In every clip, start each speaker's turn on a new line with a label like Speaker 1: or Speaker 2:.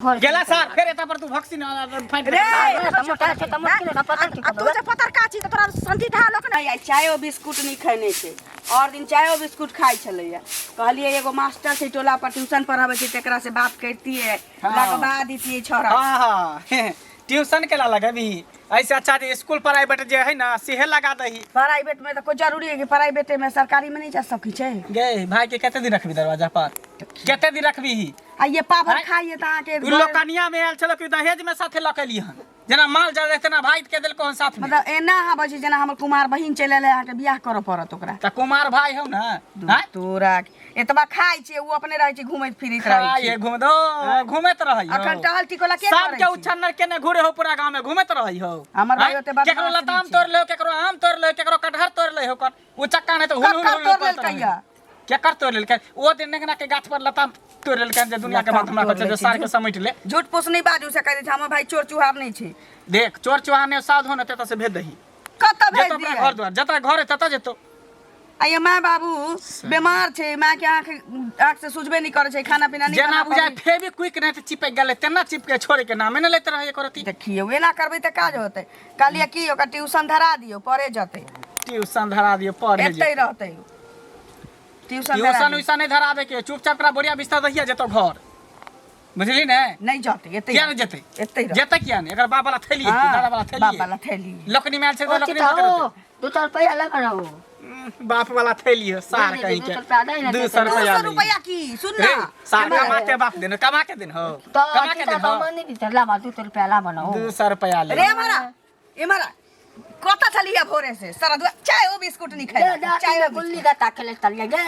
Speaker 1: गेला सर फिर एता पर तू वैक्सीन फाइट रे
Speaker 2: तुझे पतर का छी त तोरा संति ढा लोक नहीं चायो बिस्कुट नहीं खैने छे और दिन चायो बिस्कुट खाइ छलैया कहलिए एगो मास्टर छै टोला पर ट्यूशन पढ़ावे छै तेकरा से बात करती है लगवा दीती छोरा
Speaker 1: हां ट्यूशन केला लगबी ऐसे अच्छा जे स्कूल प्राइवेट जे है ना सेहे लगा दही
Speaker 2: प्राइवेट में तो कोई जरूरी है कि प्राइवेट में सरकारी में नहीं जा सकी छे
Speaker 1: गे भाई के कते दिन रखबी दरवाजा पर कते दिन रखबी ही
Speaker 2: आ ये पापड़ खाइए त आके
Speaker 1: लोकनिया में आल छलो कि दहेज में साथे लकली हन जना माल जड़ रहते ना भाई के दिल कोन साथ में
Speaker 2: मतलब एना हबे छै जना हमर कुमार बहिन चले ले आके बियाह कर परत ओकरा
Speaker 1: त कुमार भाई हो ना हां
Speaker 2: तोरा एतबा खाइ छै उ अपने रहै छै घुमैत फिरैत रहै छै
Speaker 1: ये घुम दो घुमैत रहै हो
Speaker 2: अखन टहल टिकोला के
Speaker 1: सब के उछन्नर केने घुरे हो पूरा गांव में घुमैत रहै हो
Speaker 2: हमर भाई ओते बात
Speaker 1: केकरो लताम तोड़ ले केकरो आम तोड़ ले केकरो कटहर तोड़ ले हो कर उ चक्का नहीं तो हुल हुल
Speaker 2: तोड़ लेल कहिया
Speaker 1: केकर तोड़ लेल के ओ दिन नेगना के गाछ पर लताम तोड़ लेल के जे दुनिया के बात हमरा कहै छै सार के समेट ले
Speaker 2: झूठ पोस नहीं बाजू से कह दे हमर भाई चोर चुहार नहीं छै
Speaker 1: देख चोर चुहाने सावधान होते त से भेज दही
Speaker 2: कत भेज
Speaker 1: दिए घर द्वार जता घर तता जेतो
Speaker 2: आये मां बाबू बीमार छै मां के आंख से सुझबे नहीं करे छै खाना पीना नहीं
Speaker 1: जना बुझाय फेबी क्विक नहीं चिपक गेले तेना चिपके छोड़े के नाम ने लेते रहे करती
Speaker 2: देखिए वेला करबे त काज होते कहलिए की ओकर ट्यूशन धरा दियो पढ़े जते
Speaker 1: ट्यूशन धरा दियो पढ़े
Speaker 2: एतै रहते
Speaker 1: ट्यूशन उसा नहीं धरावे के चुपचाप करा बढ़िया बिस्तर दहिया जेतो घर बुझली ने
Speaker 2: नहीं जाते एतै
Speaker 1: क्या नहीं जेते
Speaker 2: एतै
Speaker 1: जेते क्या नहीं अगर बाप वाला थैली दादा वाला थैली
Speaker 2: बाप वाला थैली
Speaker 1: लकड़ी में से तो लकड़ी में
Speaker 3: दो चार रुपया लगा रहो
Speaker 1: बाप वाला थैली है सार कहीं के 200
Speaker 2: रुपया की सुन ना
Speaker 1: सार कमा के बाप देन कमा के दिन हो
Speaker 3: कमा के दिन हो नहीं भीतर ला 200 रुपया ला बनाओ
Speaker 1: 200 रुपया ले
Speaker 2: रे हमारा कता चलिया भोरे से सारा चाय ओ बिस्कुट नहीं खाए
Speaker 3: चाय गुल्ली का ताकले तलिया गे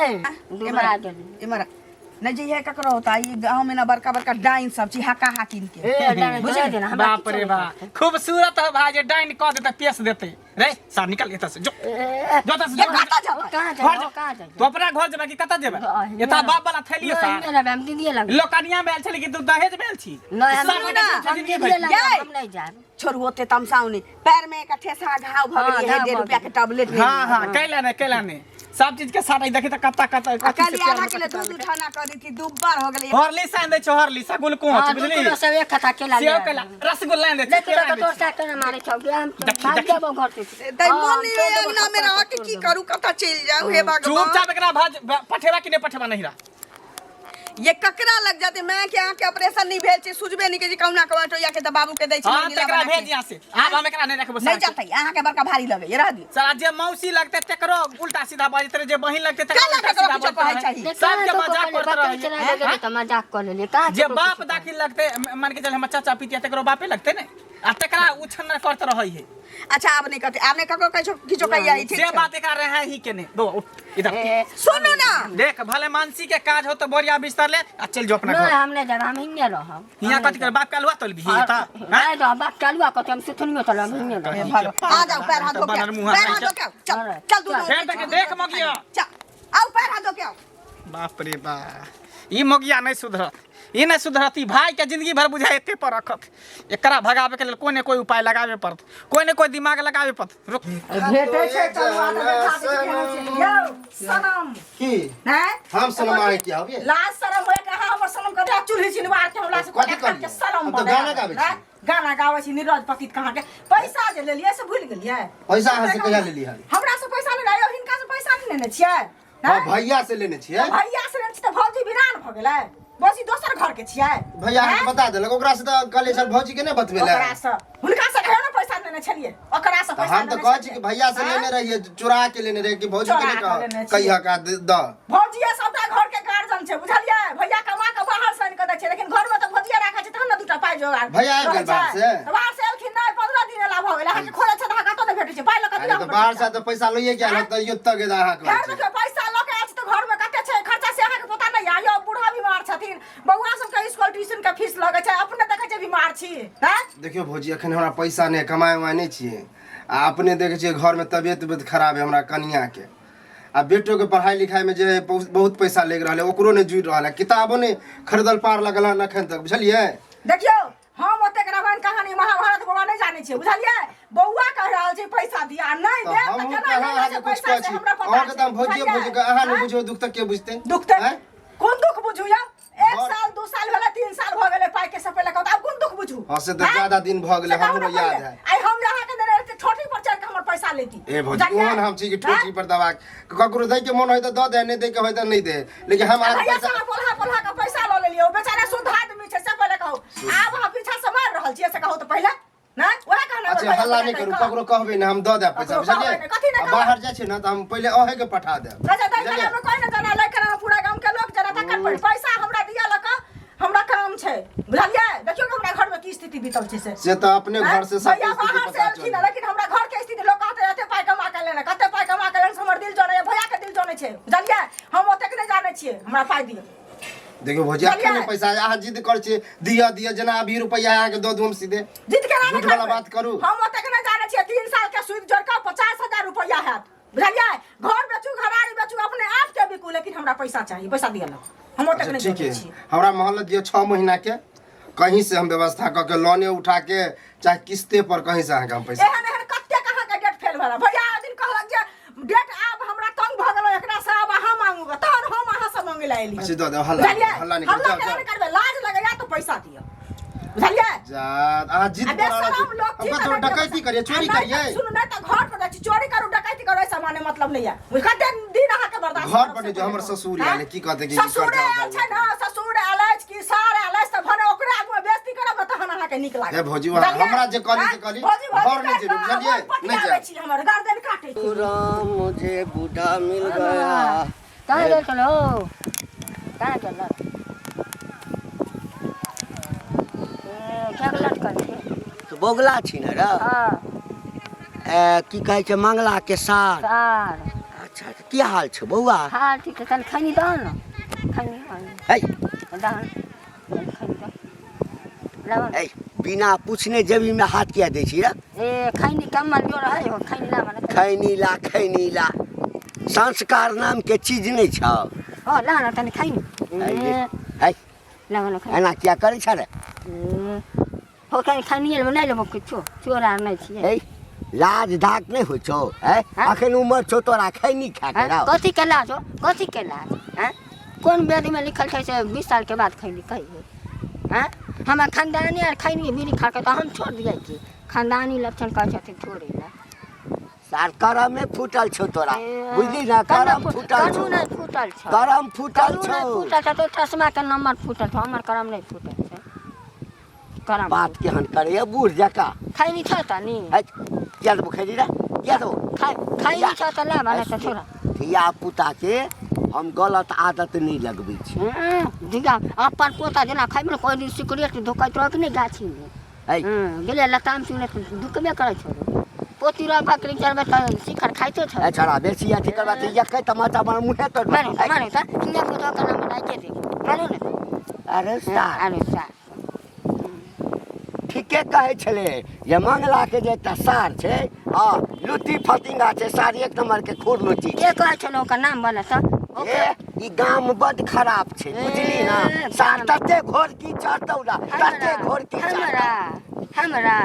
Speaker 2: इमरा नहीं जी है ककरो होता ई गांव में ना बड़का बड़का डाइन सब छी हका हाकिन के
Speaker 3: बुझे देना
Speaker 1: बाप रे बा खूबसूरत है भाई जे डाइन क देता पेश देते रे सार निकल एता से जो जो से
Speaker 2: कता जा
Speaker 3: कहां जा
Speaker 1: तो अपना घर जेबा कि कता जेबा एता बाप वाला थैली सा
Speaker 3: मेरा हम दीदी लग
Speaker 1: लोकनिया में आल छली कि तू दहेज में आल छी
Speaker 3: हम नहीं जा
Speaker 2: छोरू होते तमसाउनी पैर में एक ठेसा घाव भगली है 1.5 रुपया के टैबलेट
Speaker 1: हां हां कैला ने सब चीज के साथ देखी त कत्ता
Speaker 2: अकेले आधा किलो दूध उठाना कर दी थी दुब्बर हो गेली
Speaker 1: हॉर्लिक्स आन दे छ हॉर्लिक्स गुलकोच बुझली
Speaker 3: तो सब एक खाता केला
Speaker 1: सेव केला रसगुल्ला आन दे
Speaker 3: देखो तो तोर साथ के मारे छौ हम भाग जाबो घर से
Speaker 2: तै मन नहीं अंगना में रह के की करू कता चल जाऊ हे भगवान
Speaker 1: चुपचाप एकरा पठेवा कि नहीं पठेवा नहीं रहा
Speaker 2: ये ककरा लग जाते मैं के आंख के ऑपरेशन नहीं भेल छी सुझबे नहीं के जी कौना कमाटो या के त बाबू के दै छी
Speaker 1: हां तकरा भेज यहां से अब हम एकरा नहीं रखबो
Speaker 2: नहीं जाते यहां के बड़का भारी लगे ये रह दी
Speaker 1: साला जे मौसी लगते तकरो उल्टा सीधा बाजते रहे जे बहिन लगते तकरो उल्टा सीधा बाजते रहे सब के मजाक करते रहे
Speaker 3: तो मजाक कर ले का
Speaker 1: जे बाप दाखिल लगते मान के चल हम चाचा पितिया तकरो बापे लगते ने आ तकरा उछन करते रही है
Speaker 2: अच्छा आप नहीं करते आपने ककरो कहियो किछो कहिया ठीक
Speaker 1: से बात कर रहे हैं ही के ने दो इधर
Speaker 2: सुनो ना
Speaker 1: देख भले मानसी के काज हो तो बोरिया बिस्तर ले आ चल जो अपना घर
Speaker 3: नहीं हमने जब हम हिंगे रहो
Speaker 1: हिया कथि कर बाप कालवा तल भी था
Speaker 3: नहीं तो बाप कालवा को हम सुथनियो तल हम हिंगे रहो
Speaker 2: आ जाओ पैर हाथ धो के पैर हाथ धो के चल चल तू
Speaker 1: फेर तक देख मगिया
Speaker 2: चल आओ पैर हाथ धो के
Speaker 1: बाप रे बा ई मगिया नहीं सुधर ई नहीं सुधरती भाई के जिंदगी भर बुझाए एते पर रखत एकरा भगावे के लेल कोई ने कोई उपाय लगावे पड़त कोई ने कोई दिमाग लगावे पड़त रुक
Speaker 2: भेटे छै चलवा दे यो सनम
Speaker 4: की
Speaker 2: हैं
Speaker 4: हम सनम आए क्या हो गए
Speaker 2: लाज शरम होए कहां हमर सनम कटा चूल्ही छिनवार के हमरा से
Speaker 4: कथि
Speaker 2: के शरम
Speaker 4: तो गाना गावे छी
Speaker 2: गाना गावे छी नीरज पतित कहां के पैसा जे लेलिए से भूल गेलिए
Speaker 4: पैसा अहाँ से कहिया लेली हन
Speaker 2: हमरा से पैसा नहीं लायो हिनका से पैसा नहीं लेने छियै
Speaker 4: हां भैया से लेने छियै
Speaker 2: भैया से लेने छी त भौजी बिरान भ गेलै बसी दोसर घर के छियै
Speaker 4: भैया के बता देलक ओकरा से त कहले छल भौजी के नहीं बतबेला
Speaker 2: ओकरा से हुनका से कहियो ना पैसा लेने छलिए ओकरा से पैसा
Speaker 4: हम तो कहै छी कि भैया से लेने रहिए चुरा के लेने रहे कि भौजी के नहीं कहिया का द
Speaker 2: भौजिया सबटा घर के गार्जियन छै बुझलिए भैया कमा के बाहर से आनि के दै छै लेकिन घर में त भौजिया राखै छै तहन न दूटा पाइ जोगाड़
Speaker 4: भैया आबि गेल बाहर से
Speaker 2: एलखिन नहीं 15 दिन ला भ गेलै हां खोले छै त कतौ नै भेटै छै पाइ ल
Speaker 4: अरे तो बाहर से तो पैसा लइए के आल त यो तक अहाँ के
Speaker 2: घर में पैसा ल के आछ त घर में कते छै खर्चा से अहाँ के पता नै आयो बूढ़ा बीमार छथिन बौआ सब के स्कूल ट्यूशन के फीस लगे छै अपने देखे छै बीमार छी हैं
Speaker 4: देखियो भौजी एखन हमरा पैसा नहीं कमाए वाय नहीं छिए आ अपने देखे छिए घर में तबियत खराब है हमरा कनिया के आ बेटो के पढ़ाई लिखाई में जे बहुत पैसा लेग रहले ओकरो ने जुड़ रहले किताबो ने खरीदल पार लगल नखन तक बुझलिए
Speaker 2: देखियो हम ओते के रामायण कहानी महाभारत बौआ नहीं जाने छी बुझलिए बौआ कह रहल छै पैसा दिया नहीं दे त केना ले
Speaker 4: कुछ
Speaker 2: पैसा
Speaker 4: कहै
Speaker 2: से
Speaker 4: छी
Speaker 2: हमरा पता
Speaker 4: और त भौजी के अहाँ ने बुझो दुख तक के बुझते
Speaker 2: दुख तक कोन दुख बुझू या 1 साल 2 साल भेले 3 साल भ गेले पाई के से पहले कहत अब कोन दुख बुझू
Speaker 4: हां से तो ज्यादा दिन भ गेले हमरो याद है
Speaker 2: आई हम यहाँ के देने रहते छोटी पर चढ़ के हमर पैसा लेती
Speaker 4: ए भौजी ओहन हम छी कि ठोठी पर दबा ककरो दे के मन होय त द दे नहीं दे के होय त नहीं दे लेकिन हम आज
Speaker 2: भैया
Speaker 4: पैसा
Speaker 2: से पोल्हा का पैसा ल लेलियो बेचारा शुद्ध आदमी छै से पहले कहू आब हम पीछा से मार रहल छियै से कहू त पहले ना ओहे कहना
Speaker 4: अच्छा हल्ला नहीं करू ककरो कहबे ना हम द दे पैसा बुझलिए बाहर जाय छै ना त हम पहले ओहे के पठा दे
Speaker 2: अच्छा दई के हम कोई ना जाना लेकर पूरा गांव के लोग जरा तकन पड़ पैसा हमरा दिया लक हमरा काम छै बुझलिए देखियो कि हमरा घर में की स्थिति बीतल छै से
Speaker 4: तो अपने घर से सब
Speaker 2: भैया बाहर से आलखिन लेकिन हमरा घर के स्थिति लोग कहते रहते पाई कमा के लेना कते पाई कमा के लेना हमर दिल जाने भैया के दिल जाने छै बुझलिए हम ओतेक नहीं जाने छियै हमरा पाई दियो
Speaker 4: देखियो भौजी अखन पैसा अहाँ जिद कर छी दिया जना अभी रुपया आके दो दूम सीधे
Speaker 2: जिद के ना
Speaker 4: झूठ वाला बात करू
Speaker 2: हम ओतेक नहीं जाने छियै 3 साल के सूद जोड़ के 50,000 रुपया हैत बुझलिए घर बेचू घराड़ी बेचू अपने आप के बिकू लेकिन हमरा पैसा चाहिए पैसा दिया लो हम ओतेक नहीं
Speaker 4: ठीक
Speaker 2: जाने
Speaker 4: है
Speaker 2: छियै
Speaker 4: हमरा मोहल्ला दियो 6 महीना के कहीं से हम व्यवस्था क के लोने उठा के चाहे किस्ते पर कहीं से हम पैसा
Speaker 2: एहन एहन कते कहां के डेट फेल भेला भैया दिन कहलक जे डेट आब हमरा तंग भ गेलो एकरा से अब अहाँ मांगूगा तहन हम अहाँ से मांगे ला एली
Speaker 4: अच्छी दो दो हल्ला नहीं
Speaker 2: हल्ला नहीं करबे लाज लगैया तो पैसा दियो बुझलिए
Speaker 4: जा आ जिद
Speaker 2: अबे
Speaker 4: पर
Speaker 2: सब लोग
Speaker 4: अब तो डकैती करिए चोरी करिए
Speaker 2: सुन नहीं तो घर पर जाची चोरी करू डकैती करू ऐसा माने मतलब नहीं है कते दिन अहाँ के बर्दाश्त
Speaker 4: घर पर जो हमर ससुर आले की कहते कि
Speaker 2: ससुर आयल छै ना ससुर आलैछ की सार आलैछ त भने ओकरा आगू में बेइज्जती करब त तहन अहाँ के नीक लागे
Speaker 4: ए भौजी हमरा जे करी से करी घर नहीं जरूर बुझलिए नहीं जा
Speaker 2: हमर गर्दन काटे छी
Speaker 5: राम मुझे बूढ़ा मिल गया
Speaker 3: कहाँ गए चलो कहाँ चल क्या गलत कर
Speaker 5: तो बोगला छी न रे की कहै छै मंगला के सार
Speaker 3: सार
Speaker 5: अच्छा की हाल छै बौआ
Speaker 3: हाँ ठीक है तन खैनी दो ना खैनी
Speaker 5: है
Speaker 3: दहन खैनी दो लावन
Speaker 5: है बिना पूछने जेबी में हाथ किया दै छी रे
Speaker 3: ए खैनी कमल जो रहे हो खैनी ला माने
Speaker 5: खैनी ला संस्कार नाम के चीज नहीं छौ
Speaker 3: ओ ला ना तन खैनी
Speaker 5: है
Speaker 3: लावन खैनी
Speaker 5: एना क्या करै छ रे
Speaker 3: हो खैनी ले नहीं लेबो किछो चोरा नहीं छिए
Speaker 5: है लाज धाक नहीं हो छौ है अखन उम्र छौ तोरा खैनी खा के रहो
Speaker 3: कथी के लाज हो कथी के लाज हैं कौन वेद में लिखल छै से 20 साल के बाद खैनी कहिए हैं हमरा खानदानी और खैनी बीड़ी खा के तो हम छोड़ दिए छी खानदानी लक्षण कहै छथिन छोड़े ला
Speaker 5: सार करम में फूटल छौ तोरा बुझली ना करम फूटल छौ
Speaker 3: नहीं फूटल छ
Speaker 5: करम फूटल
Speaker 3: करू
Speaker 5: छौ
Speaker 3: नहीं फूटल छ तो चश्मा के नंबर फूटल छ हमर करम नहीं फूटल छ करम
Speaker 5: बात केहन करे बूढ़ जका
Speaker 3: खैनी छ त नी
Speaker 5: है क्या दो खैनी रे क्या दो
Speaker 3: खैनी छ त ला भने त छोरा
Speaker 5: धिया पुता के हम गलत आदत नहीं लगबै छी
Speaker 3: दिगा अपन पोता जेना खैमे कोई दिन सिगरेट धोकैत रह के नहीं गाछी में
Speaker 5: है
Speaker 3: गेले लताम सुने दुकबे करे छोरो पोती रह बकरी चरबे त शिखर खाइतो छ
Speaker 5: ए छोरा बेसी अथी करबा त यकै टमाटर बन मुहे तो
Speaker 3: माने त किने को तो नाम लागे दे मानो न
Speaker 5: अरे सार
Speaker 3: अरे सा
Speaker 5: ठीके कहै छले ये मंगला के जे एकटा सार छै हां लुटी फतिंगा छै सार एक नंबर के खोर लुटी
Speaker 3: के कहै छलो ओकर नाम बना त
Speaker 5: ई गाम बड खराब छै बुझली ना सार तते घोर की चढ़तौला तते घोर की
Speaker 3: हमरा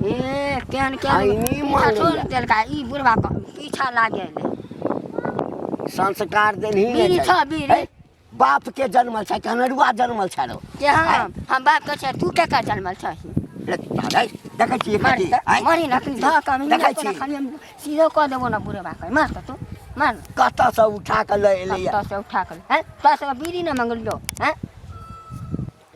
Speaker 3: ए केहन छोड़ देलका ई बुढ़वा पीछा लागेले
Speaker 5: संस्कार देनही
Speaker 3: बीड़ी छ बीड़ी
Speaker 5: बाप के जन्मल छै कनरुआ जन्मल छै रो
Speaker 3: के हम बाप के छै तू के का जन्मल छ
Speaker 5: देखै छी
Speaker 3: मरी न धक्का में
Speaker 5: देखै छी
Speaker 3: खाली सीधो क देबो न बुढ़वा के मार त तू मार
Speaker 5: कतऽ से उठा के ले एलै
Speaker 3: कतऽ से उठा के हैं तो से बीड़ी न मंगलो हैं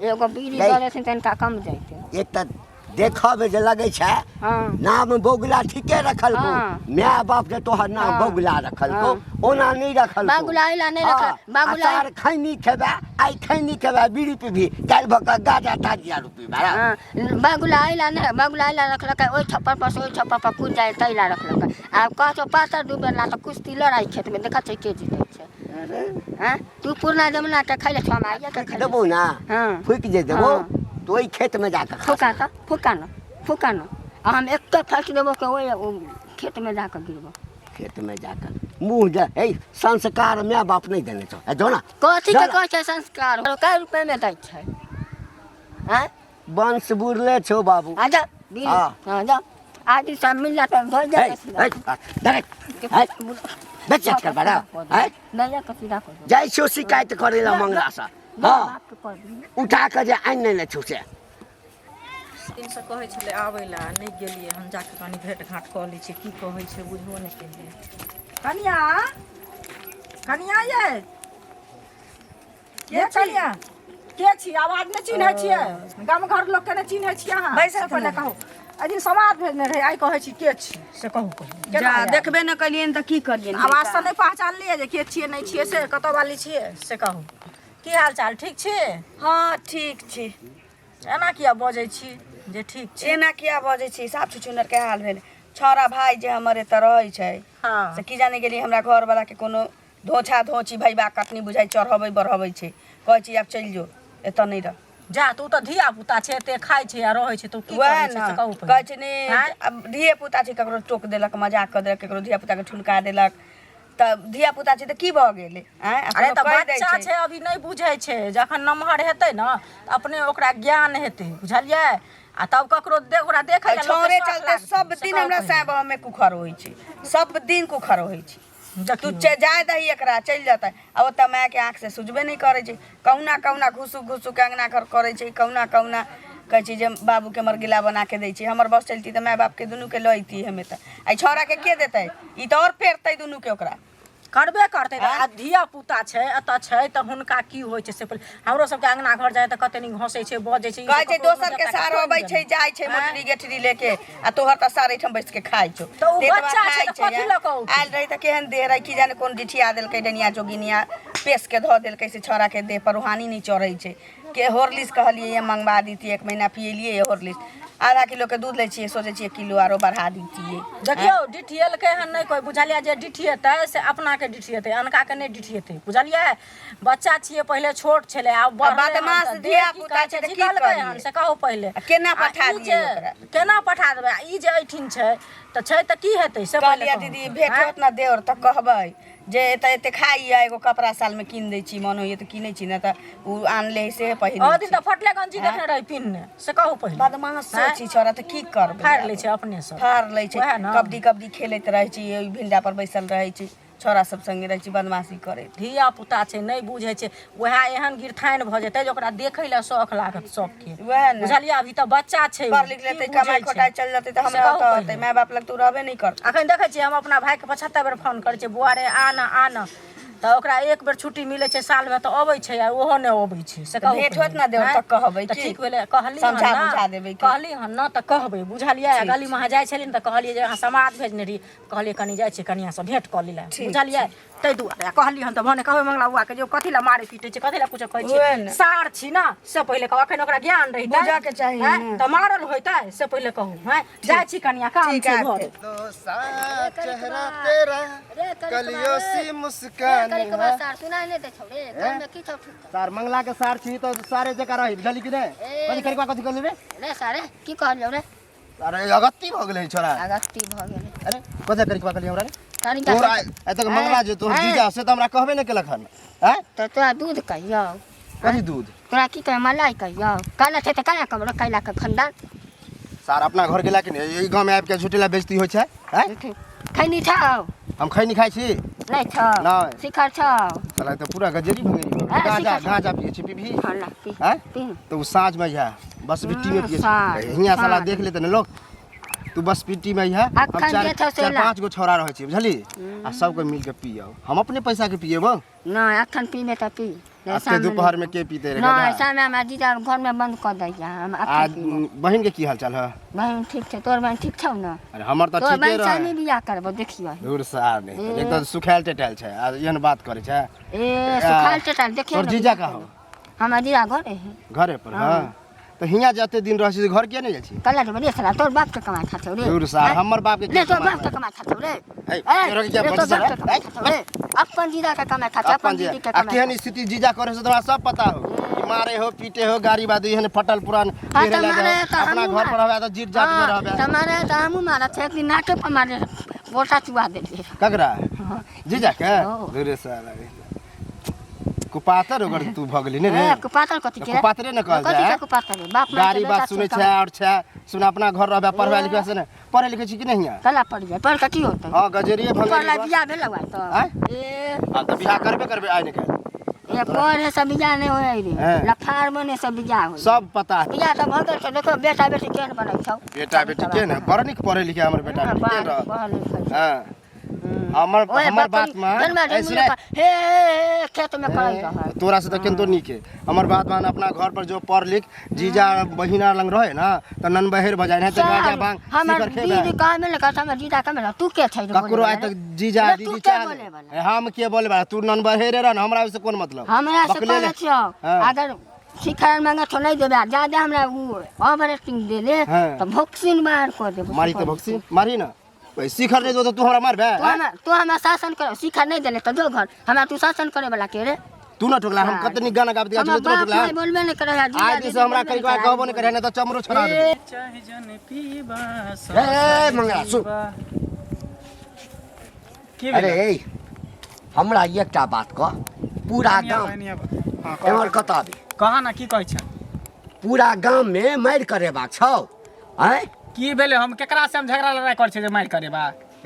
Speaker 3: एगो बीड़ी दे से तनका कम जाइते
Speaker 5: एक त देखब जे लगै छै
Speaker 3: हां
Speaker 5: नाम बोगुला ठीके रखल को माय बाप जे तोहर नाम बोगुला रखल को ओना नहीं रखल को
Speaker 3: बागुला इला नहीं रखल बागुला
Speaker 5: सार खैनी खेबा आई खैनी खेबा बीड़ी पीबी काल भका गाजा ताजिया रुपी बारा
Speaker 3: बागुला इला नहीं बागुला इला रखलक ओइ छप्पर पर ओइ छप्पर पर कूद जाए तैला रखलक आ कहतो पातर डूबे ला त कुश्ती लड़ाई खेत में देखा छै के जीते छै हैं तू पुरना जमाना के खैले छ हम आइया के खैले
Speaker 5: देबो ना
Speaker 3: हां
Speaker 5: फुक जे देबो तो ओइ खेत में जाके
Speaker 3: फुका न हम एक फंस देबो के ओइ खेत में जाके गिरबो
Speaker 5: खेत में जाकर मुंह जा ए संस्कार माय बाप नहीं देने छौ ए जो ना
Speaker 3: कथी के कहै छै संस्कार कै रुपए में दै छै हैं
Speaker 5: वंश बुरले छौ बाबू
Speaker 3: आजा हां जा आदि सब मिल जाता भर जाए
Speaker 5: बेच कर बड़ा है
Speaker 3: नया कथी राखो
Speaker 5: जाय छौ शिकायत करेला मंगला सा हाँ
Speaker 3: बाप के कर दी
Speaker 5: उठा के जे आनि नहीं ले छू से
Speaker 6: दिन से कहै छलै आबै ला नहि गेलियै हम जाके कनि भेट घाट कऽ लै छियै की कहै छै बुझबो नहि केलियै
Speaker 2: कनिया कनिया ये
Speaker 6: के कनिया
Speaker 2: के छी आवाज नहि चिन्है छियै गाम घर लोक के नहि चिन्है छियै अहाँ
Speaker 6: बैसल
Speaker 2: पहिले
Speaker 6: कहू
Speaker 2: एहि दिन समाद भेजने रहे आइ कहै छी के छी
Speaker 6: से कहू
Speaker 2: केना
Speaker 6: जा
Speaker 2: आयल?
Speaker 6: देखबे नहि केलियै तऽ की करियै
Speaker 2: आवाज से नहि पहचानलियै जे के छियै नहि छियै से
Speaker 6: कतऽ वाली छियै से कहू की हाल चाल ठीक छी
Speaker 2: हाँ ठीक छी
Speaker 6: एना किया बजै छी जे ठीक छी
Speaker 2: एना किया बजै छी साफ छुछुनर के हाल भेल छौरा भाई जे हमर एतऽ रहै छै
Speaker 6: हाँ
Speaker 2: से की जाने गेली हमरा घर वाला के कोनो धोछा धोची भैबा कटनी बुझाइ चढ़बै बढ़बै छै कहै छी आब चलि जो एतऽ नहि रह
Speaker 6: जा तू तऽ धिया पुता छै एते खाइ छै आ रहै छै तू की
Speaker 2: वएह
Speaker 6: करै छै
Speaker 2: ने
Speaker 6: से कहू
Speaker 2: कहै छै ने
Speaker 6: आँय?
Speaker 2: अब धिये पुता छै ककरो टोक देलक मजाक कऽ देलक ककरो धिया पुता के ठुलका देलक तऽ धिया पुता छै तऽ की भऽ गेलै
Speaker 6: अरे तऽ बच्चा छै अभी नहि बुझै छै जखन नमहर हेतै ने तऽ अपने ओकरा ज्ञान हेतै बुझलियै आ तब ककरो ओकरा देखै ला
Speaker 2: छोरे चलते सब दिन हमरा साहब में कुखर होइ छै सब दिन कुखर होइ छै तू जाय दही एकरा चलि जेतै आ ओतऽ माय के आँख से सुझबे नहि करै छै कहुना कहुना घुसू घुसू के अंगना घर करै छै कहुना कहुना कहै छै जे बाबू के मरगिला बना के दै छै हमर बस चलती तऽ माय बाप के दुनू के लैती हमे तऽ आई छौड़ा के देतै ई तऽ और पेरतै दुनू के ओकरा
Speaker 6: करबे करतै आ धिया पुता छै एतऽ छै तऽ हुनका की होइ छै से पहिले हमरो सबके अंगना घर जाए तऽ कते नी हंसै छै बजै छै
Speaker 2: कहै छै दोसर के सार अबै छै जाइ छै मोटरी गेठरी लेके आ तोहर तऽ सारे ठम बैस के खाइ छौ
Speaker 6: तऽ उ बच्चा छै तऽ कथी लऽ कऽ औतै?
Speaker 2: आयल रही तऽ केहन देह रही की जाने कोन डिठिया देलकै डनिया जोगिनिया पेस के धऽ देलकै से छौड़ा के देह पर रूहानी नहीं चढ़ै छै के हॉर्लिक्स कहलिए ये मंगवा दीती 1 महीना पियलिए ये हॉर्लिक्स आधा किलो के दूध लै छियै सोचै छियै किलो आरो बढ़ा दीतियै
Speaker 6: देखियौ डिठिएलकै हन नहि कोइ बुझलियै जे डिठिएतै से अपना के डिठिएतै अनका के नहि डिठिएतै बुझलियै बच्चा छियै पहिले छोट छलै आब
Speaker 2: बदमाश धिया पुता छै तऽ की करियै?
Speaker 6: हन से कहू पहिले
Speaker 2: केना
Speaker 6: आ
Speaker 2: पठा
Speaker 6: ई
Speaker 2: दियै
Speaker 6: जे-
Speaker 2: ओकरा?
Speaker 6: केना पठा देबै ई जे ऐठिन छै तऽ की हेतै से पहिले
Speaker 2: कहलिया
Speaker 6: कहू।
Speaker 2: दीदी भेट
Speaker 6: आँय?
Speaker 2: होत ना देवर तऽ कहबै जे एतऽ एते खाइया एगो कपड़ा साल में कीन दै छी मन होइए तऽ कीनै छी ना तऽ उ आनले से
Speaker 6: ओ
Speaker 2: पहिन
Speaker 6: दिन तऽ फटले गंजी देखने रही पिन्हने से कहू पहिले
Speaker 2: बदमाश छी छोरा तऽ की करबै
Speaker 6: फाड़ि लै छै अपने सब
Speaker 2: फाड़ लै छै
Speaker 6: वएह ने।
Speaker 2: कबड्डी कबड्डी खेलैत रहै छी ओइ भिंडा पर बैसल रहै छी छोरा सब संगे रहै छी बदमाशी करे
Speaker 6: धिया पुता छै नहि बुझै छै वएह एहन गिरथाइन भऽ जेतै जे ओकरा देखै लए शौख लागत सबके
Speaker 2: वएह ने
Speaker 6: बुझलियै अभी तऽ बच्चा छै
Speaker 2: पढ़ लिख लेतै
Speaker 6: की
Speaker 2: कमाई
Speaker 6: बुझै छै?
Speaker 2: खोटाई चल जेतै तऽ
Speaker 6: से
Speaker 2: हमरा
Speaker 6: कहू
Speaker 2: तऽ
Speaker 6: पहिले।
Speaker 2: होतै माय बाप लग तू रहबे नहीं कर
Speaker 6: अखन देखै छियै हम अपना भाइके 75 बेर फोन करै छियै बुआ रे आन आन तऽ ओकरा एक बेर छुट्टी मिलै छै सालमे तऽ अबै छै आ ओहो नहि अबै छै से कहू
Speaker 2: भेंट
Speaker 6: पहिले।
Speaker 2: होत ना देवर
Speaker 6: आँय?
Speaker 2: तऽ कहबै
Speaker 6: तऽ
Speaker 2: की?
Speaker 6: ठीक भेलै कहली हन
Speaker 2: समझा
Speaker 6: ना,
Speaker 2: बुझा देबै की?
Speaker 6: कहली हन ना तऽ कहबै बुझलियै गली में जाइ छलियै ने तऽ कहलियै जे अहाँ समाद भेजने रही कहलियै कनि जाइ छी कनिया से भेंट कऽ ली लए बुझलियै ताहि दुआरे कहली हन तऽ भने कहबै मंगला बुआ के जे कथी लए मारै पीटै छै कथी लए कुछ कहै
Speaker 2: उएह ने।
Speaker 6: छै सार छी ना से पहिले कहू अखन ओकरा ज्ञान रही
Speaker 2: बुझऽ के चाही,
Speaker 6: तऽ मारल होइतै से पहिले कहू हैं जाइ छी कनिया काम
Speaker 2: ठीक
Speaker 6: छै
Speaker 2: है,
Speaker 6: घर
Speaker 4: चेहरा तेरा कलियों सी मुस्कान
Speaker 3: सुनाई नहीं दे छोड़े घर में की छौ
Speaker 4: सार मंगला के सार छी तो सारे जगह रही बुझली कि नहीं कथी करी कथी कर लेबे
Speaker 3: रे सारे की कहलियो रे
Speaker 4: अरे अगत्ती भ गेलै छोरा
Speaker 3: अगस्ती भ गेलै
Speaker 4: अरे कथी करी कथी हमरा रे
Speaker 3: तारी
Speaker 4: तोरा एतक मंगला जे तोहर जीजा से तो हमरा कहबे नहीं केलक हन हैं
Speaker 3: तो तोरा दूध कहियो
Speaker 4: कथी दूध
Speaker 3: तोरा की कहे मलाई कहियो काला छै त काला कमरो कैला के खानदान
Speaker 4: सार अपना घर गेला कि नहीं ई गांव में आबि के झुटेला बेइज्जती होइ छै हैं
Speaker 3: खैनी छौ
Speaker 4: हम खैनी खाइ छी
Speaker 3: नहीं छौ
Speaker 4: नहीं।
Speaker 3: शिखर छौ
Speaker 4: साला तो पूरा गजरी भंगेरी
Speaker 3: हाँ,
Speaker 4: गांजा
Speaker 3: ठीक है।
Speaker 4: गांजा पिए छी पीबी
Speaker 3: हल्ला पी
Speaker 4: हैं
Speaker 3: पी
Speaker 4: तो वो साँझ में यह बस बिट्टी में पिए
Speaker 3: साँझ,
Speaker 4: हियां साला
Speaker 3: साँझ।
Speaker 4: देख लेते न लोग तू बस पिट्टी में यह हम
Speaker 3: अखन
Speaker 4: चार
Speaker 3: जे छौ से
Speaker 4: चार
Speaker 3: ला।
Speaker 4: 5 गो छोरा रहे छी बुझली आ सबको मिल के पियो हम अपने पैसा के पिएबो
Speaker 3: नहीं अखन पीने त पी
Speaker 4: आज दोपहर में के पीते रे
Speaker 3: नहीं
Speaker 4: गधा
Speaker 3: सामने में जीजा घर में बंद कर दैया हम
Speaker 4: आज
Speaker 3: अखन पीबो
Speaker 4: बहन के की हाल चाल है
Speaker 3: बहन ठीक छै तोर बहन ठीक छौ न
Speaker 4: अरे हमर तो
Speaker 3: तोर
Speaker 4: ठीके
Speaker 3: बहन
Speaker 4: रहे
Speaker 3: सानी बियाह करबो देखियो
Speaker 4: दूर सार ने एक तो सुखायल टेटायल छै आ एहन बात करे छै
Speaker 3: ए सुखाल टटाल देखियो
Speaker 4: तोर जीजा का हो
Speaker 3: हमर जीजा घरे है
Speaker 4: घरे पर हां तो हियां जाते दिन रह छी घर किया नहीं जाइ छी
Speaker 3: कल्ला रे बड़े साला तोर बाप के कमाई खाते रे
Speaker 4: दूर सार हमर बाप के
Speaker 3: ले
Speaker 4: क्या
Speaker 3: तोर बाप के कमाई खाते रे
Speaker 4: ए, तोरा के क्या
Speaker 3: ले
Speaker 4: बच
Speaker 3: तोर
Speaker 4: सर,
Speaker 3: बाप के कमाई खाते रे अपन जीजा के कमाई खाते अपन दीदी के
Speaker 4: आ
Speaker 3: कमाई
Speaker 4: केहन स्थिति जीजा करे से तोरा सब पता हो कि मारे हो पीटे हो गाड़ी बादी एहन फटल पुरान
Speaker 3: हाँ,
Speaker 4: पेरे लगे
Speaker 3: तुम्हारे
Speaker 4: हो,
Speaker 3: तो
Speaker 4: अपना
Speaker 3: हमहूँ
Speaker 4: घर पर रहबे तो जीत जात में रहबे
Speaker 3: तुम्हारे तो हमू मारा थे कि नाके पर मारे गोटा चुआ देलिए
Speaker 4: ककरा जीजा के
Speaker 3: हाँ।
Speaker 4: दूरे साला रे कुपातर ओकर तू भ गेली ने रे
Speaker 3: ए कुपातर कथि के
Speaker 4: कुपातरे न कहल
Speaker 3: कथि
Speaker 4: जाय
Speaker 3: के कुपातर रे बाप माय
Speaker 4: गाड़ी बात सुनै छै और छै सुन अपना घर रहबे पढ़बे लिखे से ने पढ़े लिखे छी कि नहीं हियां
Speaker 3: कला पड़ जाए पर की होतै
Speaker 4: हां गजरिए
Speaker 3: पर ला
Speaker 4: भंगेरी
Speaker 3: बियाह भेल हुआ तो
Speaker 4: आय?
Speaker 3: ए
Speaker 4: हां तो बियाह करबे करबे आइ ने के
Speaker 3: ये पढ़े से बियाह नहीं होए रे
Speaker 4: हैं?
Speaker 3: लफार बने से बियाह होए
Speaker 4: सब पता है
Speaker 3: बियाह तो भगल से देखो बेटा बेटी केन बनै छौ
Speaker 4: बेटा बेटी के ना बड़ निक पढ़े लिखे हमर बेटा बेटी के रह
Speaker 3: पढ़ लिख
Speaker 4: हां हमर बात में ऐसे
Speaker 3: हे खेत में करई रह
Speaker 4: तोरा से तो केंतो निक है हमर बात मान अपना घर पर जो पढ़ लिख जीजा बहिना लंग रहे ना त नन बहेर बजाय है त गाजा बांग
Speaker 3: हमर दीदी का में लगा हमर जीजा का में तू के छै
Speaker 4: ककरो आज तक जीजा दीदी चाल हम के बोले बा तू नन बहेर रह हमरा से कोन मतलब
Speaker 3: हमरा से कहै छियो अगर शिखर मांगे तो नहीं देबे ज्यादा हमरा उ ऑपरेटिंग दे ले तो वैक्सीन मार को देबो
Speaker 4: मारी तो वैक्सीन मारी ना शिखर नहीं दो तो तू हमरा मारबे
Speaker 3: तू हमरा शासन कर शिखर नहीं देले तो जो घर हमरा तू शासन करे वाला के रे
Speaker 4: तू ना ठोकला हम कतनी गाना गाबत गाछ तू ठोकला
Speaker 3: मैं बोलबे नहीं करे
Speaker 4: आज से हमरा करी कहबो नहीं करे ना तो चमरो छोड़ा दे
Speaker 1: चाहे जन पीबा
Speaker 5: ए मंगला सु
Speaker 1: की
Speaker 5: अरे ए हमरा एकटा बात कह पूरा गांव एमर कता भी
Speaker 1: कहा ना की कहै छ
Speaker 5: पूरा गांव में मार करेबाक छौ हैं
Speaker 1: की भेले हम केकरा से हम झगड़ा लड़ाई कर छै जे मार करे बा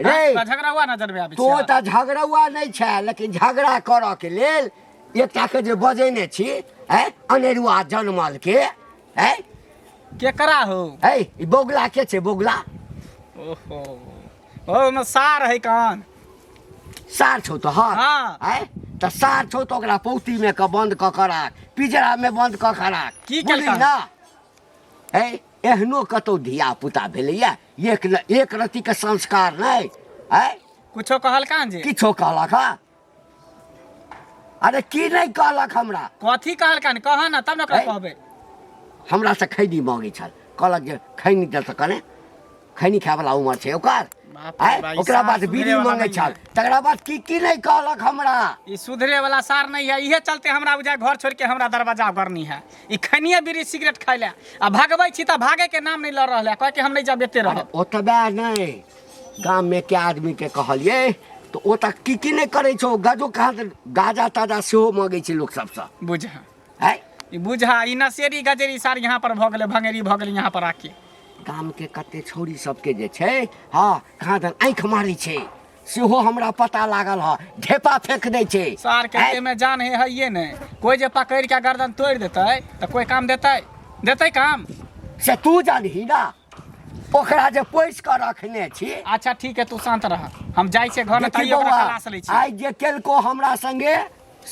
Speaker 5: रे
Speaker 1: झगड़ा हुआ नजर में आबै
Speaker 5: तो
Speaker 1: छै
Speaker 5: त झगड़ुआ नहीं छै लेकिन झगड़ा करऽ के लेल एकटा के जे बजेने छी हैं अनेरुआ जनमल के हैं
Speaker 1: केकरा हो
Speaker 5: है ई बोगला के छै बोगला
Speaker 1: ओहो ओ में सार है कान
Speaker 5: सार छौ तो
Speaker 1: हाँ।
Speaker 5: है त सार छौ तो ओकरा पौती में क बंद क के राख पिजरा में बंद क के राख
Speaker 1: की
Speaker 5: बुझली
Speaker 1: केलकै?
Speaker 5: ना है एहनो कतौ धिया पुता भेलैया एक रति के संस्कार नहीं है
Speaker 1: कुछो कहल कान जे
Speaker 5: किछो कहलक हा अरे की नहीं कहलक हमरा
Speaker 1: कथी कहल कान कह ना तब न ओकरा
Speaker 5: है?
Speaker 1: कहबै
Speaker 5: हमरा से खैनी मांगे छल कहलक जे खैनी दे सकने खैनी खाय वाला उमर छै ओकर
Speaker 1: बाप रे
Speaker 5: है
Speaker 1: बा, ई
Speaker 5: ओकरा
Speaker 1: सार
Speaker 5: बाद
Speaker 1: सुधरे
Speaker 5: बीड़ी
Speaker 1: वाला
Speaker 5: मांगे
Speaker 1: नहीं
Speaker 5: छल
Speaker 1: है।
Speaker 5: तकरा बाद की नहीं कहलक हमरा
Speaker 1: ई सुधरे वाला सार नहीं है इहे चलते हमरा बुझा घर छोड़ के हमरा दरवाजा करनी है ई खनिए बीड़ी सिगरेट खाइ ले आ भागबै छी त भागे के नाम नहीं लड़ रहले कह के हम नहीं जा बेते रह
Speaker 5: ओतबे नहीं गांव में के आदमी के कहलिए तो ओ तक की नहीं करे छो गाजो कहाँ गाजा ताजा सेहो मांगे छै लोग सबसे
Speaker 1: बुझा
Speaker 5: है
Speaker 1: ई बुझा ई नसेरी गजेरी सार यहाँ पर भ गेले भंगेरी भ गेले यहाँ पर आके
Speaker 5: गाम के कते छोरी सबके जे छै हाँ कहाँ दन आँख मारी छै सेहो हमरा पता लागल ह ढेपा फेंक दै छै
Speaker 1: सार के
Speaker 5: हैं?
Speaker 1: में जान है ये नहीं कोई जे पकड़ के गर्दन तोड़ देतै त कोई काम देतै काम
Speaker 5: से तू जानही ना ओकरा जे पोइस के रखने छी
Speaker 1: अच्छा ठीक है तू शांत रह हम जाई छै घर में
Speaker 5: देखी
Speaker 1: तइयो ओकरा
Speaker 5: बौआ,
Speaker 1: खलास लै छी
Speaker 5: आइ जे केलको हमरा संगे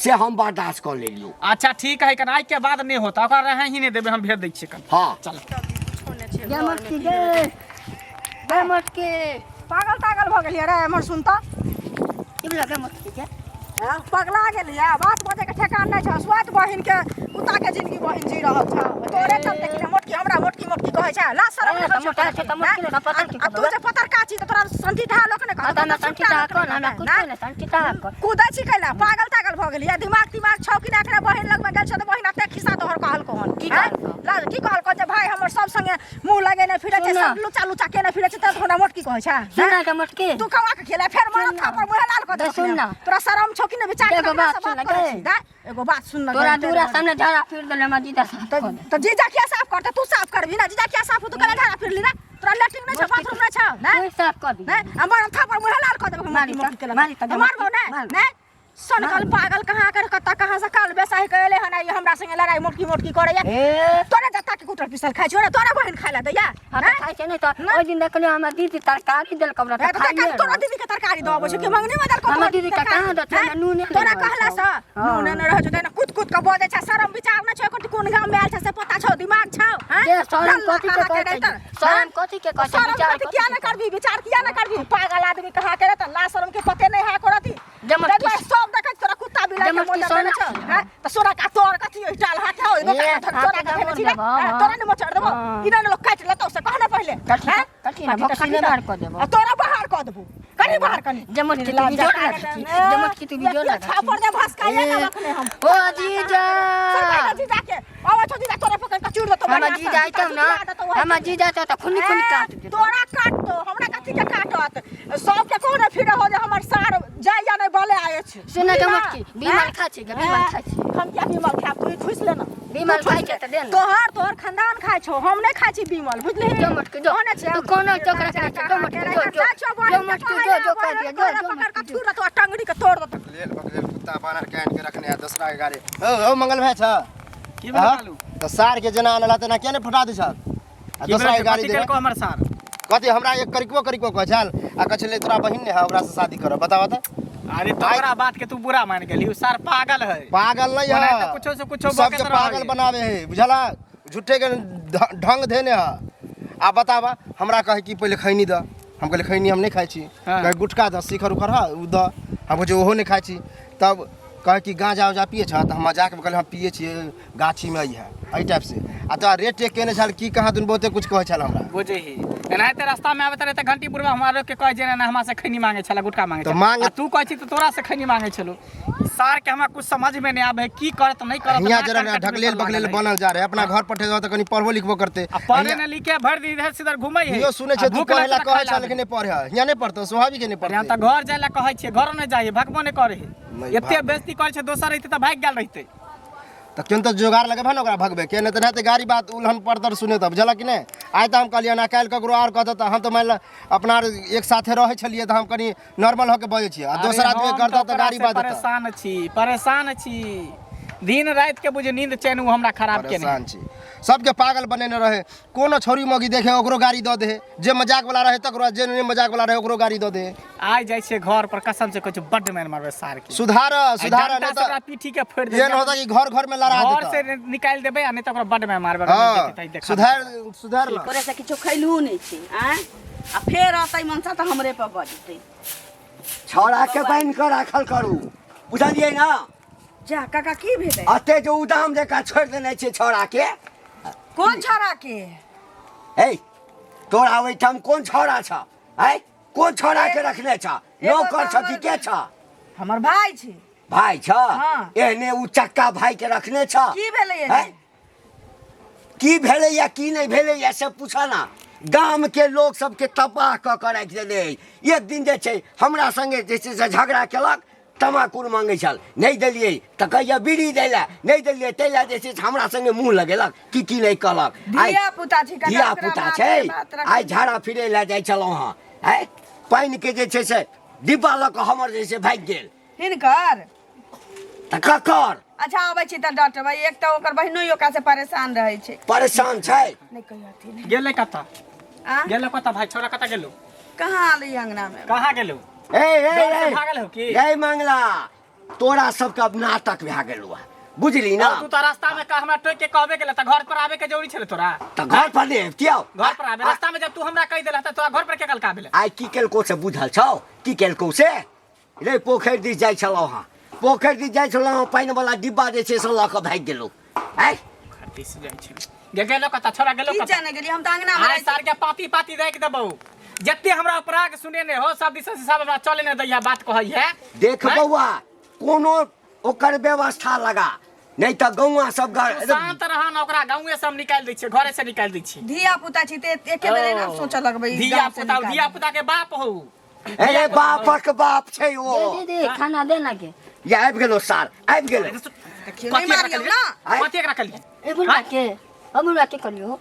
Speaker 5: से हम बर्दाश्त कर लेलियो
Speaker 1: अच्छा ठीक है कन आज के बाद नहीं होता ओकरा रहे ही नहीं देबे हम भेज दै छियै कन
Speaker 5: हाँ
Speaker 1: चल
Speaker 3: जय मटकी जय मटकी
Speaker 2: पागल तागल भ गेलियै रे हमर सुन त
Speaker 3: ई लगे मटकी के
Speaker 2: पगला गेलियै बात बजे के ठेकान नहीं छ स्वात बहिन के कुत्ता के जिंदगी बहिन जी रहल छ तोरे चलते कि मोटकी हमरा मोटकी कहै छै ला शरम
Speaker 3: ए,
Speaker 2: नहीं
Speaker 3: त मोटा छै त मोटकी ने पता की
Speaker 2: तू जे पतर काची त तोरा संठी ढा लोक ने
Speaker 3: आता ना संचिता कोन हमरा कुछ नहीं संचिता कोन
Speaker 2: कूदै छी कैला पागल तागल भ गेलियै दिमाग छौ कि ना बहिन लग में गेल छ त बहिन अपने खिस्सा तोहर कहल कोहन
Speaker 3: की
Speaker 2: हैं?
Speaker 3: कहलको?
Speaker 2: ला की कहलको जे भाई हमर सब संगे मुंह लगेने फिरे छै
Speaker 3: सुन
Speaker 2: सब लुचा लुचा केने फिरे छै त हमरा मोटकी कहै छै
Speaker 3: सुना के मटकी
Speaker 2: तू कमा के खेला फेर मार
Speaker 3: सुन ना।
Speaker 2: थापर मुहे लाल कर
Speaker 3: दे सुन ना।
Speaker 2: तोरा शरम छौ कि ने विचार
Speaker 3: एगो
Speaker 2: हमरा
Speaker 3: बात
Speaker 2: से
Speaker 3: सुन ना,
Speaker 2: करै
Speaker 3: गे।
Speaker 2: छी दा एगो बात सुन ना
Speaker 3: तोरा
Speaker 2: गे,
Speaker 3: दूरा सामने झड़ा फिर देले हम जीता
Speaker 2: तो जीजा किया साफ करते तू साफ करबी ना जीजा किया साफ तू कने ढारा फिरली ना तोरा लेटरिन नहीं छ बाथरूम नहीं छ ना
Speaker 3: तू साफ कर दी
Speaker 2: नहीं हमर थापर मुहे लाल कर देबो
Speaker 3: मारी
Speaker 2: मोटकी
Speaker 3: त,
Speaker 2: के
Speaker 3: मारी त,
Speaker 2: मारबो ना
Speaker 3: मार।
Speaker 2: नहीं सन कल पागल कहां कर कत्ता कहां से काल बेसाही कइले हन ई हमरा संगे लड़ाई मोटकी करैया
Speaker 3: ए
Speaker 2: तोरे जत्ता के कुटल पिसल खाइ छ ना तोरा बहिन खाइला दैया
Speaker 3: हम त खाइ छै नहीं त ओइ दिन देखलियो हमर दीदी तरकारी देल कबरा त खाइए
Speaker 2: तोरा दीदी के तरकारी दबो छै कि मंगनी में दल को
Speaker 3: हमर दीदी के कहाँ दत छै नून नहीं
Speaker 2: तोरा कहला स नून न रह जते न कुत के बजे छ शरम विचार न छ कोन गांव में आल छ से पता छ दिमाग छ हैं
Speaker 3: दे शरम कथी के कहै छै शरम कथी के कहै छै
Speaker 2: शरम
Speaker 3: विचार
Speaker 2: कथी किया न करबी विचार किया न करबी पागल आदमी कहा करे त ला शरम के पते नहीं है करती
Speaker 3: जमत
Speaker 2: देखो सब देखै तोरा कुत्ता बिलाई के
Speaker 3: जमत
Speaker 2: मोटा
Speaker 3: की
Speaker 2: देने छ हैं त सोना का तोर कथी डाल हाथ हो
Speaker 3: ए,
Speaker 2: तोरा का
Speaker 3: हाथ
Speaker 2: भेल छी
Speaker 3: देबो, हाँ।
Speaker 2: तोरा ने मोचड़ देबो इना लोग काट लेतो से कहना पहले
Speaker 3: कथी ना भक्सी बाहर कर देबो
Speaker 2: तोरा बाहर कर देबो कनी बाहर कनी
Speaker 3: जमत की तू वीडियो लगा जमत की तू वीडियो लगा
Speaker 2: छापर दे भसकाइए ना रखने हम
Speaker 3: ओ जीजा
Speaker 2: सरकार जीजा के आवा तो जीजा तोरा पकड़ के चूड़ दतो
Speaker 3: हम जीजा आइतो ना हम जीजा तो खुनी खुनी काट दे
Speaker 2: तोरा काट दो हमरा का
Speaker 6: कथी के काटत सबके कोने फिर हो जे हमर सार जाय या नहीं बोले आए छै
Speaker 3: सुने के मत की बीमार खा छी बीमार खा छी
Speaker 6: हम क्या बीमल खाब तू ठुस ले ना
Speaker 3: बीमार खाइ छै त दे ना
Speaker 6: तोहर खानदान खाइ छौ हम नहीं खाइ छी बीमल बुझली
Speaker 3: जो मत के जो तू कोनो चक्कर खा छी जो मत के जो मत के जो कर दिया जो
Speaker 6: पकड़ के छुरा तो टंगड़ी के तोड़ दे
Speaker 4: लेल बकलेल कुत्ता बानर काट के रखने है दूसरा के गाड़ी ओ मंगल भाई छ
Speaker 1: की बोलू
Speaker 4: तो सार के जना आनला तना क्या ने फटा दे छ आ दूसरा के गाड़ी दे
Speaker 1: को हमर सार
Speaker 4: कथी हमरा एक करिकबो कह चल आ कछले तोरा बहिन ने है ओकरा से शादी कर बतावा त
Speaker 1: अरे तोरा बात के तू बुरा मान गेली उ सार पागल है
Speaker 4: पागल नहीं
Speaker 1: ओना
Speaker 4: है
Speaker 1: त कुछो से कुछो
Speaker 4: सबके पागल बनावे है बुझला झूठे के ढंग देने है आ बतावा हमरा कहे कि पहले खैनी द हम कहले खैनी हम नहीं खाई छी कहे गुटका द शिखर उखर है उ द हम जो ओहो नहीं खाई छी तब कहे कि गांजा उजा पिए छ त हम जाके कहले हम पिए छी गाछी में आई है एई टाइप से आ तो रेट टेक केने छल की कहा दुन बहुते कुछ कहे छल हमरा
Speaker 1: बुझे ही एनाते रास्ता में आबत रहे त घंटीपुर में हमारे के कहे जे ना हमरा से खैनी मांगे छला गुटका मांगे
Speaker 4: तो मांगे
Speaker 1: तू कहे छी त तोरा से खैनी मांगे छलो सार के हमरा कुछ समझ में नहीं आवे की करत नहीं करत
Speaker 4: हियां जरा ढकलेल बकलेल बनल जा रहे अपना घर पठे जाओ त कनी पढ़बो लिखबो करते
Speaker 1: पढ़े न लिखे भर दिन इधर सीधर घुमै है
Speaker 4: यो सुने छे तू पढ़ेला कहे छल कि नहीं पढ़े हियां नहीं पढ़तो स्वाभाविक है नहीं
Speaker 1: हम
Speaker 4: पढ़ते
Speaker 1: त घर जायला कहे छी घर न जाए भगबो नहीं करे
Speaker 4: नहीं
Speaker 1: है एते बेइज्जती करे छे दोसर रहिते त भाग गेल रहिते
Speaker 4: तो क्यों तो जोगार लगे भाई ओकरा भगबे के नहीं तो रहते गाड़ी बात उल्हन पड़तर सुने तब बुझल कि नहीं आइ तो हम कहलिए ना काल्हि ककरो और कहते तो हम तो मान अपना एक साथे रहे छलिए तो हम कनी नॉर्मल होके बजे छिए आ दोसर आदमी करता तो गाड़ी बात
Speaker 1: परेशान छी दिन रात के बुझे नींद चैन उ हमरा खराब के
Speaker 4: परेशान छी सबके पागल बनेने रहे कोनो छोरी मौगी देखे ओकरो गाड़ी दे दे जे मजाक वाला रहे तकरो जे नहीं मजाक वाला रहे ओकरो गाड़ी दे दे
Speaker 1: आइ जाय छे घर पर कसम से कुछ बड मार मारबे सार के
Speaker 4: सुधार नहीं तो
Speaker 1: पीठी के फोड़ दे
Speaker 4: ये न होता कि घर में लड़ा
Speaker 1: घर
Speaker 4: देता
Speaker 1: से निकाल देबे आ नहीं तो ओकरा बड मार मारबे
Speaker 4: हां सुधार ला
Speaker 2: करे से किछो खैलू नहीं छी आ फेर आतै मनसा त हमरे पर बजतै
Speaker 5: छौड़ा के बाइन कर राखल करू बुझलिए ना
Speaker 2: जा काका की भेलै
Speaker 5: अते जो उदाम जका छोड़ देने छे छौड़ा के
Speaker 2: कोन छोरा के
Speaker 5: ए तोरा ओइठाम कोन छौड़ा छ है कोन छौड़ा के रखने छ नौकर छ कि के छ
Speaker 2: हमर भाई छै
Speaker 5: भाई छ
Speaker 2: हाँ।
Speaker 5: एहने उ चक्का भाई के रखने छ
Speaker 2: की भेलै ये
Speaker 5: हैं? की भेलै या की नहीं भेलै या से पूछा ना गाम के लोग सबके तबाह क के राख देले एक दिन जे छै हमरा संगे जे छै से झगड़ा केलक तमाकुल मांगे छल नहीं देलिए त कहिया बीड़ी देला नहीं देलिए तैला जे छै से हमरा संगे मुंह लगेलक की नहीं कहलक
Speaker 2: धिया पुता छै कना
Speaker 5: धिया पुता छै आइ झाड़ा फिरे ला जाइ छलहुँ हँ है पानि के जे छै से डिब्बा लऽ कऽ हमर जे छै भागि गेल
Speaker 2: हिनकर
Speaker 5: त ककर
Speaker 2: अच्छा आबै छी त डटबै एक त ओकर बहिनो ओका से परेशान रहै छै
Speaker 5: परेशान छै
Speaker 2: नहीं कहियथि नहीं
Speaker 1: गेले कता
Speaker 2: आ
Speaker 1: गेले कता भाई छोरा कता गेलो
Speaker 2: कहाँ आलै अंगना में
Speaker 1: कहां गेलो
Speaker 5: ए
Speaker 1: डर से भागल हो की
Speaker 5: ए मंगला तोरा सबके अब नाटक भए गेलौ बुझली ना
Speaker 1: तू तो रास्ता में का हमरा टोक के कहबे गेला त घर पर आवे के जरूरी छले तोरा
Speaker 5: त घर पर ले क्यों
Speaker 1: घर पर आवे रास्ता में जब तू हमरा कह देला त तोरा घर पर के कल का भेले
Speaker 5: आइ की केलको से बुझल छौ की केलको से रे पोखरि दिस जाइ छलौ हँ पोखरि दिस जाइ छलौ हँ पानि वाला डिब्बा जे छै से लऽ कऽ भागि गेलौ आइ
Speaker 1: खरती से जाय छै गेलो कता छोरा गेलो
Speaker 2: की
Speaker 1: कता
Speaker 2: जाने गेली हम त अंगना में
Speaker 1: आइ सार के पाती पाती देख देबौ जत्ते हमरा अपराध सुने ने हो सब दिस से सब हमरा चले ने दैया बात कहै है
Speaker 5: देख बौआ कोनो ओकर व्यवस्था लगा नहीं तो गौआ सब
Speaker 1: शांत रहा न ओकरा गांवे से हम निकाल दै छियै घरे से निकाल दै छियै
Speaker 2: धिया पुता छी ते एके बेरे ना सोच लगबै
Speaker 1: धिया पुता के बाप हो
Speaker 5: ए बापक बाप छै ओ
Speaker 3: दे खाना दे ना के
Speaker 5: ये आबि गेलो सार आबि गेलो
Speaker 2: नहीं मारियो ना
Speaker 1: कथि एकरा कलिए
Speaker 3: ए बुढ़ा के अब बुढ़ा के करियो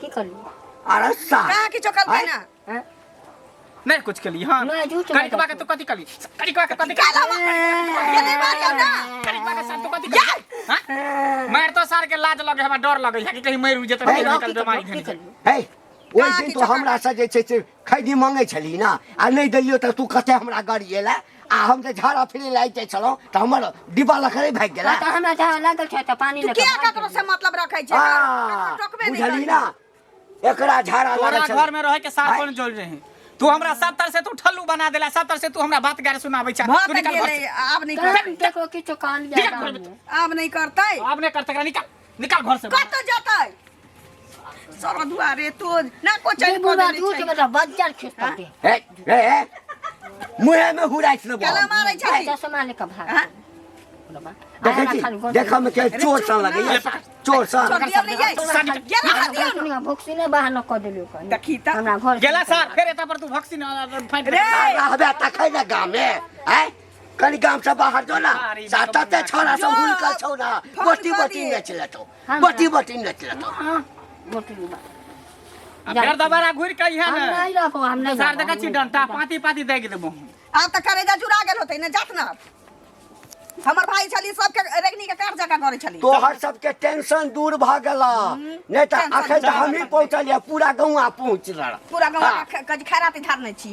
Speaker 3: की करियो
Speaker 5: अरे सार
Speaker 2: कहाँ की चोकल
Speaker 5: आइ?
Speaker 2: ना
Speaker 3: हैं
Speaker 1: नहीं कुछ कली हां
Speaker 3: नहीं, झूठ नहीं
Speaker 1: करिकबा के तू कथि कली करिकबा के कथि
Speaker 2: काला ये नहीं मारियो ना
Speaker 1: करिकबा के साथ तू कथि कली हां मार तो सार के लाज लगे हमरा डर लगे है कि कहीं मर उजे तो निकल बीमारी
Speaker 3: की
Speaker 1: धनी
Speaker 3: करियो
Speaker 5: हे ओइ दिन तो हमरा से जे छै से खैदी मांगे छली ना आ नहीं देलियो त तू कते हमरा गाड़ी एला आ हम जे झाड़ा फिरे लाई जाइ छलौ त हमर डिब्बा लखरे भागि गेला
Speaker 3: त हमरा जहाँ लागल छै त पानी
Speaker 2: तू
Speaker 3: न
Speaker 2: किया ककरो से मतलब रखै छै टोकबे नहीं
Speaker 5: बुझली ना एकरा झाड़ा
Speaker 1: तोरा
Speaker 5: लागल
Speaker 1: घर में रहे के साथ कोन जोड़ रहे तू हमरा सब तरह से तू ठल्लू बना देला सब तरह से तू हमरा बात गार सुनाबै छ
Speaker 2: बहुत
Speaker 1: तू निकल घर
Speaker 2: गेले
Speaker 1: से
Speaker 2: अब नहीं
Speaker 3: कर
Speaker 2: करतै
Speaker 3: देखो किछो कान
Speaker 1: निकल घर
Speaker 3: जा
Speaker 1: में।
Speaker 2: अब नहीं करतै
Speaker 1: अब नहीं करते एकरा निकल निकल घर से
Speaker 2: कत जतै सर दुआरे तो ना को
Speaker 3: जे
Speaker 2: चल को
Speaker 3: बुढ़ा झूठ के त बज्जर खिस्ता दे
Speaker 5: हे मुहे में हुराइछ न
Speaker 2: केला मारै छै
Speaker 3: चश्मा ले के भाग
Speaker 2: हाँ?
Speaker 5: देखै छी देखा में के चोर सन लगैया चोर सन
Speaker 2: छोड़ दिया नहीं जाए गेला दिया
Speaker 3: कहीं भोक्सी ने बाहर न कर देलियो कहीं
Speaker 2: देखी त
Speaker 3: हमरा घर
Speaker 1: गेला सर फिर एता पर तू भक्सी फाइट
Speaker 2: रे
Speaker 5: रहबे तखै न गाम में हैं कनी गाम से बाहर जो ना
Speaker 1: अरे,
Speaker 5: सातते छोरा सब हुलका छौ ना बोटी बोटी नच लेतो बोटी बोटी नच लेतो
Speaker 3: बोतली बा
Speaker 1: फिर दोबारा घुर के यहाँ
Speaker 3: हम नहीं रखो हम नहीं
Speaker 1: सर देखा छी डंटा पाती पाती दे देबो
Speaker 2: आब त करेजा जुड़ा गेल होतै ने जात ना हमर भाई छली सबके रेगनी के कार जका करे छली
Speaker 5: तोहर सबके टेंशन दूर भ गेला नहीं त अखन त हम ही पहुंचलिए पूरा गौवा पहुंच रहा
Speaker 2: पूरा गाँव खैराती धारने छियै